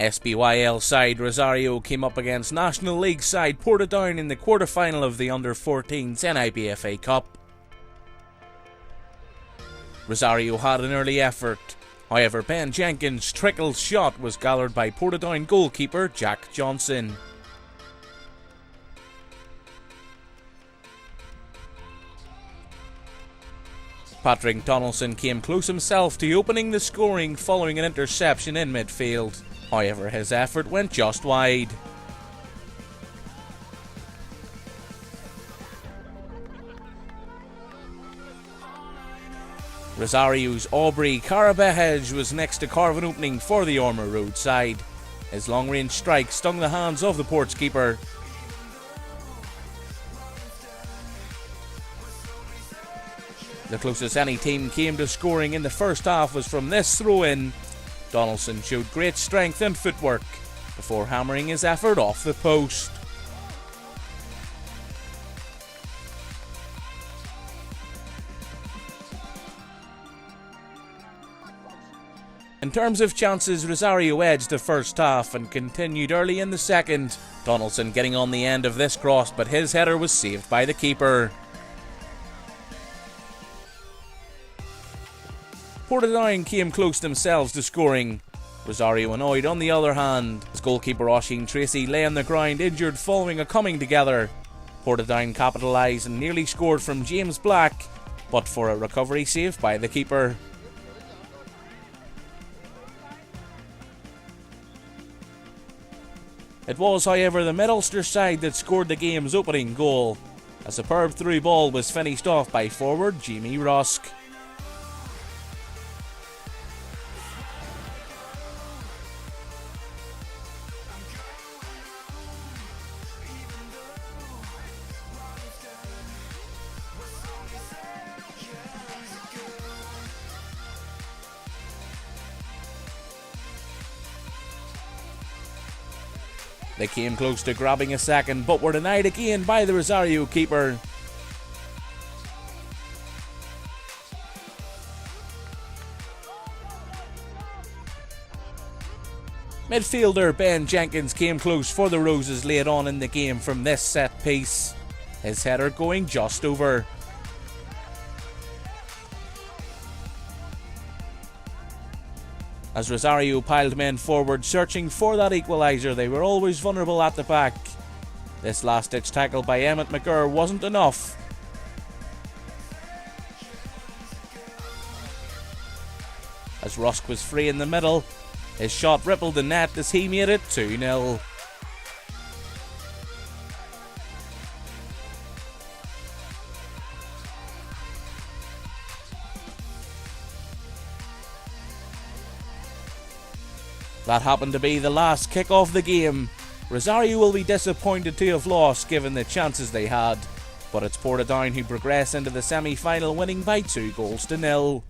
SBYFL side Rosario came up against National League side Portadown in the quarter-final of the under-14s NIBFA Cup. Rosario had an early effort, however Ben Jenkins' trickle shot was gathered by Portadown goalkeeper Jack Johnson. Patrick Donaldson came close himself to opening the scoring following an interception in midfield. However, his effort went just wide. Rosario's Aubrey Carabehej was next to carve an opening for the Ormer Road side. His long-range strike stung the hands of the Port's keeper. The closest any team came to scoring in the first half was from this throw-in. Donaldson showed great strength and footwork before hammering his effort off the post. In terms of chances, Rosario edged the first half and continued early in the second. Donaldson getting on the end of this cross, but his header was saved by the keeper. Portadown came close themselves to scoring. Rosario annoyed on the other hand, as goalkeeper Oisin Tracy lay on the ground injured following a coming together. Portadown capitalised and nearly scored from James Black, but for a recovery save by the keeper. It was, however, the Middlester side that scored the game's opening goal. A superb through ball was finished off by forward Jamie Rusk. They came close to grabbing a second, but were denied again by the Rosario keeper. Midfielder Ben Jenkins came close for the Roses late on in the game from this set piece, his header going just over. As Rosario piled men forward searching for that equaliser, they were always vulnerable at the back. This last-ditch tackle by Emmett McGurr wasn't enough. As Rusk was free in the middle, his shot rippled the net as he made it 2-0. That happened to be the last kick of the game. Rosario will be disappointed to have lost given the chances they had, but it's Portadown who progress into the semi-final, winning by 2-0.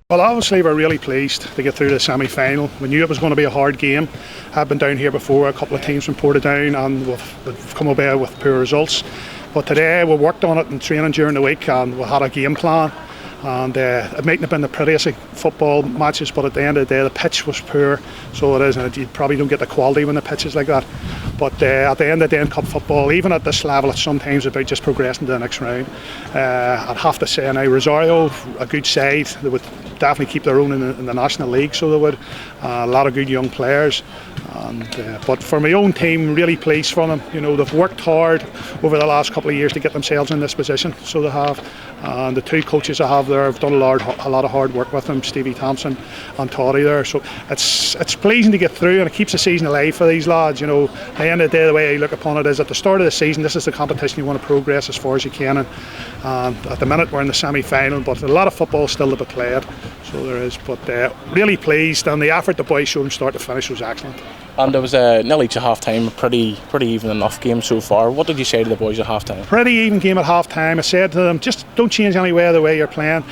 Well, obviously we're really pleased to get through the semi-final. We knew it was going to be a hard game. I've been down here before, a couple of teams from Portadown, and we've come away with poor results. But today we worked on it in training during the week, and we had a game plan. And it mightn't have been the prettiest football matches, but at the end of the day the pitch was poor, so it is, and you probably don't get the quality when the pitch is like that. But at the end of the day in cup football, even at this level, it's sometimes about just progressing to the next round. I'd have to say now Rosario, a good side, they would definitely keep their own in the National League, so they would. A lot of good young players. But for my own team, really pleased for them. You know, they've worked hard over the last couple of years to get themselves in this position, so they have. And the two coaches I have there have done a lot of hard work with them, Stevie Thompson and Toddy there. So it's pleasing to get through, and it keeps the season alive for these lads. You know, at the end of the day, the way I look upon it is at the start of the season, this is the competition you want to progress as far as you can. And at the minute we're in the semi-final, but a lot of football still to be played. So there is, but really pleased, and the effort the boys showed from start to finish was excellent. And there was nearly to half time, a pretty even enough game so far. What did you say to the boys at half time? Pretty even game at half time. I said to them, just don't change any way the way you're playing.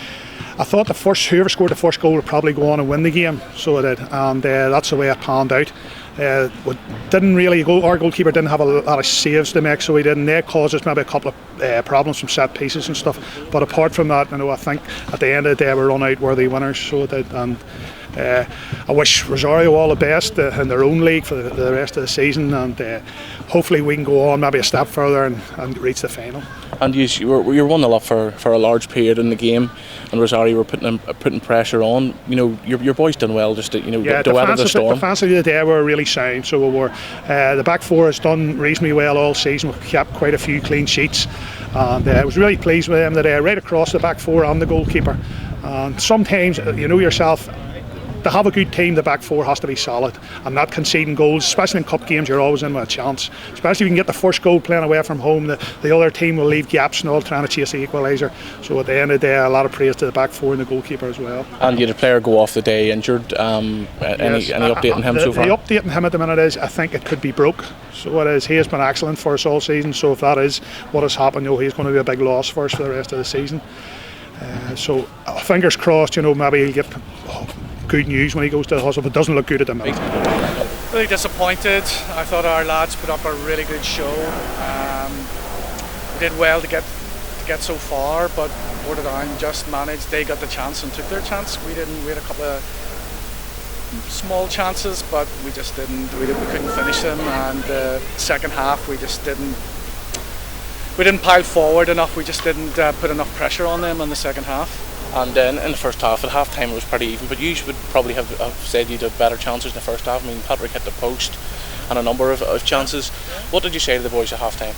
I thought whoever scored the first goal would probably go on and win the game, so I did, and that's the way it panned out. Our goalkeeper didn't have a lot of saves to make, so he didn't. They caused us maybe a couple of problems from set pieces and stuff. But apart from that, I think at the end of the day we run out worthy winners. So it did, and I wish Rosario all the best in their own league for the rest of the season, and hopefully we can go on maybe a step further and reach the final. And you were 1-0 up for a large period in the game, and Rosario were putting pressure on. Your boys done well just to to weather the storm. The defensive of the day were really sound, so we were. The back four has done reasonably well all season. We've kept quite a few clean sheets, and I was really pleased with them today, right across the back four and the goalkeeper. And sometimes, yourself, to have a good team, the back four has to be solid and not conceding goals, especially in cup games. You're always in with a chance, especially if you can get the first goal playing away from home. The other team will leave gaps and all trying to chase the equaliser. So at the end of the day, a lot of praise to the back four and the goalkeeper as well. And you had a player go off the day injured. Any update on him so far? The update on him at the minute is I think it could be broke. So it is. He has been excellent for us all season. So if that is what has happened, he's going to be a big loss for us for the rest of the season. So fingers crossed, maybe he'll get good news when he goes to the hospital. It doesn't look good at the minute. Really disappointed. I thought our lads put up a really good show. We did well to get so far, but Portadown just managed. They got the chance and took their chance. We didn't. We had a couple of small chances, but we just didn't. We couldn't finish them. And the second half, we just didn't. We didn't pile forward enough. We just didn't put enough pressure on them in the second half. And then in the first half, at half time it was pretty even, but you would probably have said you'd had better chances in the first half. I mean, Patrick hit the post and a number of chances. What did you say to the boys at half time?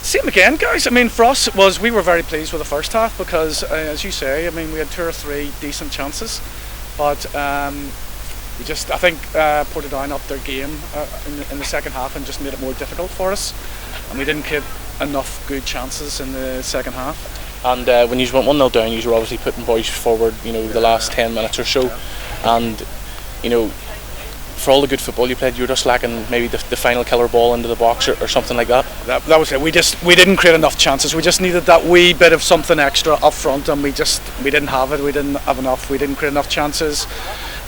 Same again, guys. I mean, for us, we were very pleased with the first half because, as you say, we had 2 or 3 decent chances, but I think Portadown upped their game in the second half and just made it more difficult for us, and we didn't get enough good chances in the second half. And when you went 1-0 down, you were obviously putting boys forward, the last 10 minutes or so. And, for all the good football you played, you were just lacking maybe the final killer ball into the box or something like that. That was it. We didn't create enough chances. We just needed that wee bit of something extra up front, and we didn't have it. We didn't have enough. We didn't create enough chances.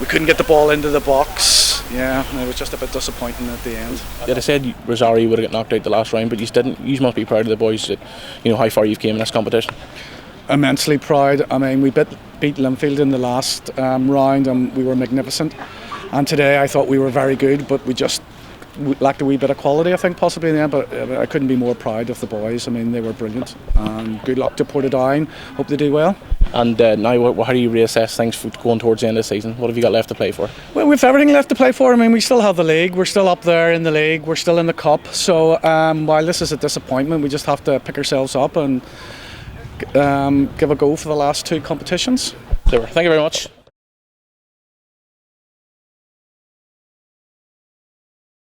We couldn't get the ball into the box. Yeah, and it was just a bit disappointing at the end. Yeah, they said Rosario would have got knocked out the last round, but you didn't. You must be proud of the boys that how far you've came in this competition. Immensely proud. I mean, we beat Linfield in the last round, and we were magnificent. And today, I thought we were very good, but we just lacked a wee bit of quality, I think, possibly in the end. But I couldn't be more proud of the boys. I mean, they were brilliant. And good luck to Portadown. Hope they do well. And now, how do you reassess things going towards the end of the season? What have you got left to play for? Well, we've everything left to play for. I mean, we still have the league. We're still up there in the league. We're still in the cup. So while this is a disappointment, we just have to pick ourselves up and give a go for the last 2 competitions. Super. Thank you very much.